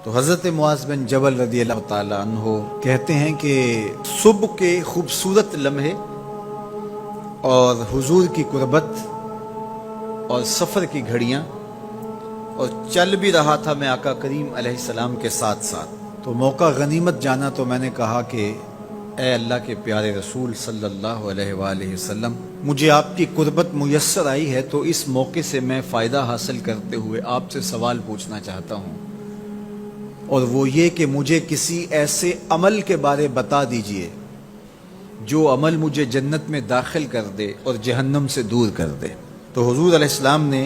تو حضرت معاذ بن جبل رضی اللہ تعالیٰ عنہ کہتے ہیں کہ صبح کے خوبصورت لمحے اور حضور کی قربت اور سفر کی گھڑیاں اور چل بھی رہا تھا میں آقا کریم علیہ السلام کے ساتھ ساتھ، تو موقع غنیمت جانا تو میں نے کہا کہ اے اللہ کے پیارے رسول صلی اللہ علیہ وآلہ وسلم، مجھے آپ کی قربت میسر آئی ہے تو اس موقع سے میں فائدہ حاصل کرتے ہوئے آپ سے سوال پوچھنا چاہتا ہوں، اور وہ یہ کہ مجھے کسی ایسے عمل کے بارے بتا دیجئے جو عمل مجھے جنت میں داخل کر دے اور جہنم سے دور کر دے۔ تو حضور علیہ السلام نے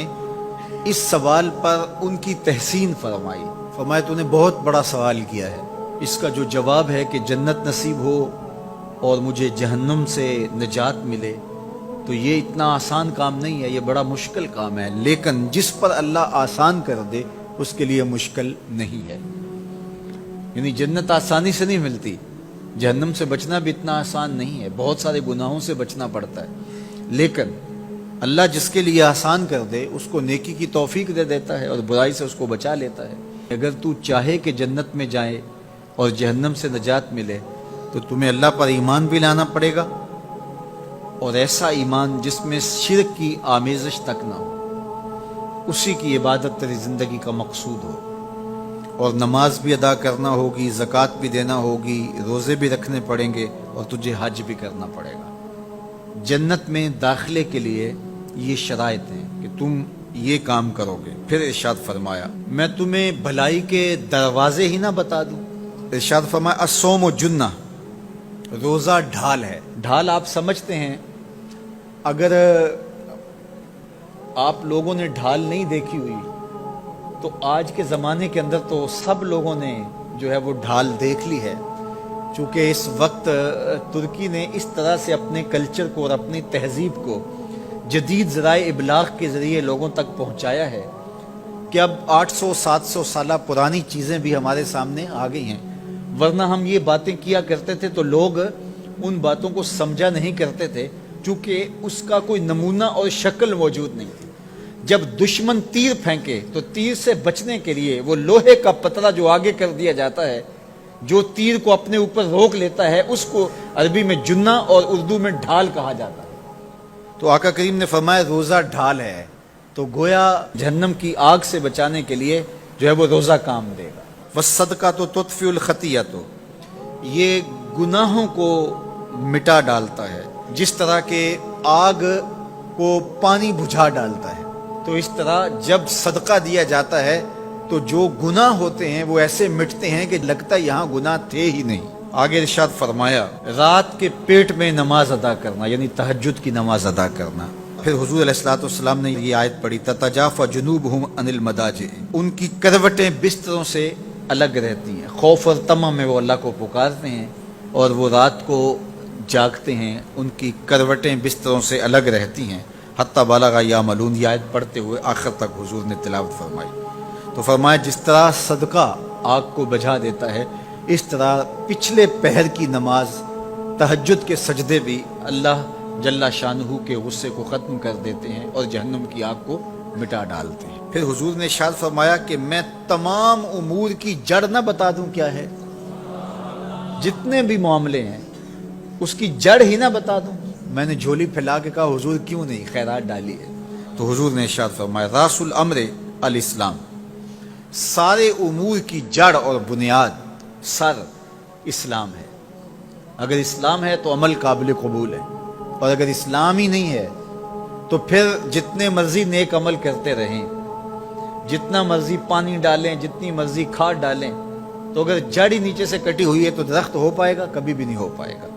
اس سوال پر ان کی تحسین فرمائی، فرمایا تو نے بہت بڑا سوال کیا ہے، اس کا جو جواب ہے کہ جنت نصیب ہو اور مجھے جہنم سے نجات ملے تو یہ اتنا آسان کام نہیں ہے، یہ بڑا مشکل کام ہے، لیکن جس پر اللہ آسان کر دے اس کے لیے مشکل نہیں ہے۔ یعنی جنت آسانی سے نہیں ملتی، جہنم سے بچنا بھی اتنا آسان نہیں ہے، بہت سارے گناہوں سے بچنا پڑتا ہے، لیکن اللہ جس کے لیے آسان کر دے اس کو نیکی کی توفیق دے دیتا ہے اور برائی سے اس کو بچا لیتا ہے۔ اگر تو چاہے کہ جنت میں جائے اور جہنم سے نجات ملے تو تمہیں اللہ پر ایمان بھی لانا پڑے گا، اور ایسا ایمان جس میں شرک کی آمیزش تک نہ ہو، اسی کی عبادت تیری زندگی کا مقصود ہو، اور نماز بھی ادا کرنا ہوگی، زکوٰۃ بھی دینا ہوگی، روزے بھی رکھنے پڑیں گے، اور تجھے حج بھی کرنا پڑے گا۔ جنت میں داخلے کے لیے یہ شرائط ہیں کہ تم یہ کام کرو گے۔ پھر ارشاد فرمایا میں تمہیں بھلائی کے دروازے ہی نہ بتا دوں؟ ارشاد فرمایا الصوم جنہ، روزہ ڈھال ہے۔ ڈھال آپ سمجھتے ہیں، اگر آپ لوگوں نے ڈھال نہیں دیکھی ہوئی تو آج کے زمانے کے اندر تو سب لوگوں نے جو ہے وہ ڈھال دیکھ لی ہے، چونکہ اس وقت ترکی نے اس طرح سے اپنے کلچر کو اور اپنی تہذیب کو جدید ذرائع ابلاغ کے ذریعے لوگوں تک پہنچایا ہے کہ اب 800-700 سالہ پرانی چیزیں بھی ہمارے سامنے آ گئی ہیں، ورنہ ہم یہ باتیں کیا کرتے تھے تو لوگ ان باتوں کو سمجھا نہیں کرتے تھے، چونکہ اس کا کوئی نمونہ اور شکل موجود نہیں تھی۔ جب دشمن تیر پھینکے تو تیر سے بچنے کے لیے وہ لوہے کا پتلا جو آگے کر دیا جاتا ہے، جو تیر کو اپنے اوپر روک لیتا ہے، اس کو عربی میں جنہ اور اردو میں ڈھال کہا جاتا ہے۔ تو آقا کریم نے فرمایا روزہ ڈھال ہے، تو گویا جہنم کی آگ سے بچانے کے لیے جو ہے وہ روزہ کام دے گا۔ وَالصَّدْقَةُ تُطْفِئُ الْخَطِیَّةَ، یہ گناہوں کو مٹا ڈالتا ہے، جس طرح کہ آگ کو پانی بجھا ڈالتا ہے، تو اس طرح جب صدقہ دیا جاتا ہے تو جو گناہ ہوتے ہیں وہ ایسے مٹتے ہیں کہ لگتا ہے یہاں گناہ تھے ہی نہیں۔ آگے ارشاد فرمایا رات کے پیٹ میں نماز ادا کرنا، یعنی تہجد کی نماز ادا کرنا۔ پھر حضور علیہ السلام نے یہ آیت پڑھی تتجافی جنوبہم عن المضاجع، ان کی کروٹیں بستروں سے الگ رہتی ہیں، خوف اور طمع میں وہ اللہ کو پکارتے ہیں اور وہ رات کو جاگتے ہیں، ان کی کروٹیں بستروں سے الگ رہتی ہیں، حتی بلغ یعملون، یہ آیت پڑھتے ہوئے آخر تک حضور نے تلاوت فرمائی۔ تو فرمایا جس طرح صدقہ آگ کو بجھا دیتا ہے، اس طرح پچھلے پہر کی نماز، تہجد کے سجدے بھی اللہ جل شانہ کے غصے کو ختم کر دیتے ہیں اور جہنم کی آگ کو مٹا ڈالتے ہیں۔ پھر حضور نے ارشاد فرمایا کہ میں تمام امور کی جڑ نہ بتا دوں کیا ہے؟ جتنے بھی معاملے ہیں اس کی جڑ ہی نہ بتا دوں؟ میں نے جھولی پھیلا کے کہا حضور کیوں نہیں، خیرات ڈالی ہے۔ تو حضور نے ارشاد فرمایا راس الامر الاسلام، سارے امور کی جڑ اور بنیاد، سر اسلام ہے۔ اگر اسلام ہے تو عمل قابل قبول ہے، اور اگر اسلام ہی نہیں ہے تو پھر جتنے مرضی نیک عمل کرتے رہیں، جتنا مرضی پانی ڈالیں، جتنی مرضی کھاد ڈالیں، تو اگر جڑ ہی نیچے سے کٹی ہوئی ہے تو درخت ہو پائے گا؟ کبھی بھی نہیں ہو پائے گا۔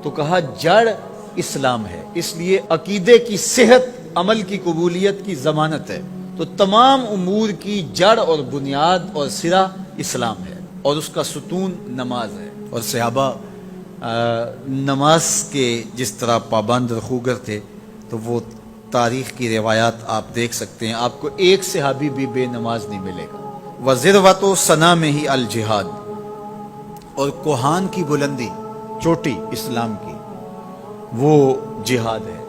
تو کہا جڑ اسلام ہے، اس لیے عقیدے کی صحت عمل کی قبولیت کی ضمانت ہے۔ تو تمام امور کی جڑ اور بنیاد اور سرا اسلام ہے، اور اس کا ستون نماز ہے۔ اور صحابہ نماز کے جس طرح پابند رخوگر تھے، تو وہ تاریخ کی روایات آپ دیکھ سکتے ہیں، آپ کو ایک صحابی بھی بے نماز نہیں ملے گا۔ وَذِرْوَةُ صَنَامِهِ الْجِهَادُ، اور کوہان کی بلندی، چوٹی اسلام کی، وہ جہاد ہے۔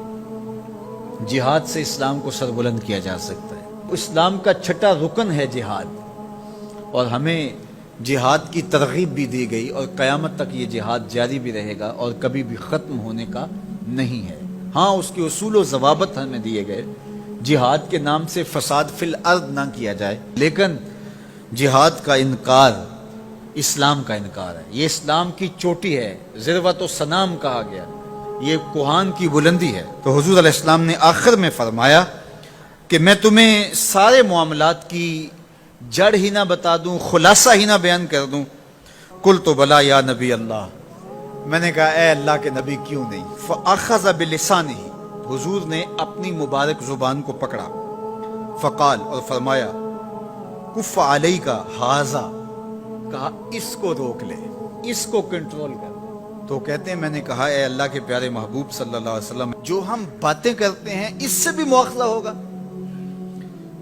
جہاد سے اسلام کو سربلند کیا جا سکتا ہے۔ اسلام کا چھٹا رکن ہے جہاد، اور ہمیں جہاد کی ترغیب بھی دی گئی اور قیامت تک یہ جہاد جاری بھی رہے گا اور کبھی بھی ختم ہونے کا نہیں ہے۔ ہاں اس کے اصول و ضوابط ہمیں دیے گئے، جہاد کے نام سے فساد فی الارض نہ کیا جائے، لیکن جہاد کا انکار اسلام کا انکار ہے۔ یہ اسلام کی چوٹی ہے، ذروۃ و سنام کہا گیا، یہ کوہان کی بلندی ہے۔ تو حضور علیہ السلام نے آخر میں فرمایا کہ میں تمہیں سارے معاملات کی جڑ ہی نہ بتا دوں، خلاصہ ہی نہ بیان کر دوں؟ قلت بلا یا نبی اللہ، میں نے کہا اے اللہ کے نبی کیوں نہیں؟ فاخذ بلسانہ، حضور نے اپنی مبارک زبان کو پکڑا، فقال، اور فرمایا کف علیک ھذا، کہا اس کو روک لے، اس کو کنٹرول کر۔ تو کہتے ہیں میں نے کہا اے اللہ کے پیارے محبوب صلی اللہ علیہ وسلم، جو ہم باتیں کرتے ہیں اس سے بھی مواخذہ ہوگا؟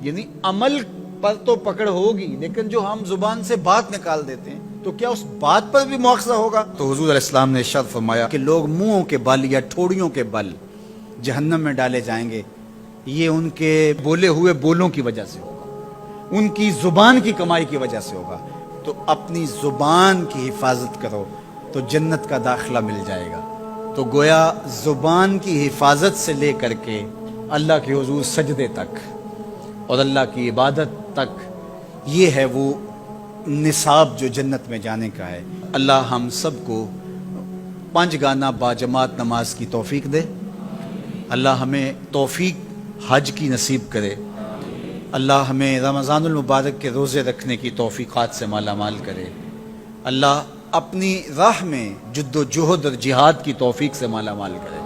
یعنی عمل پر تو پکڑ ہوگی، لیکن جو ہم زبان سے بات نکال دیتے ہیں تو کیا اس بات پر بھی مواخذہ ہوگا؟ تو حضور علیہ السلام نے ارشاد فرمایا کہ لوگ منہوں کے بل یا ٹھوڑیوں کے بل جہنم میں ڈالے جائیں گے، یہ ان کے بولے ہوئے بولوں کی وجہ سے ہوگا، ان کی زبان کی کمائی کی وجہ سے ہوگا۔ تو اپنی زبان کی حفاظت کرو تو جنت کا داخلہ مل جائے گا۔ تو گویا زبان کی حفاظت سے لے کر کے اللہ کے حضور سجدے تک اور اللہ کی عبادت تک، یہ ہے وہ نصاب جو جنت میں جانے کا ہے۔ اللہ ہم سب کو 5 گانا باجماعت نماز کی توفیق دے، اللہ ہمیں توفیق حج کی نصیب کرے، اللہ ہمیں رمضان المبارک کے روزے رکھنے کی توفیقات سے مالا مال کرے، اللہ اپنی راہ میں جد و جہد اور جہاد کی توفیق سے مالا مال کرے۔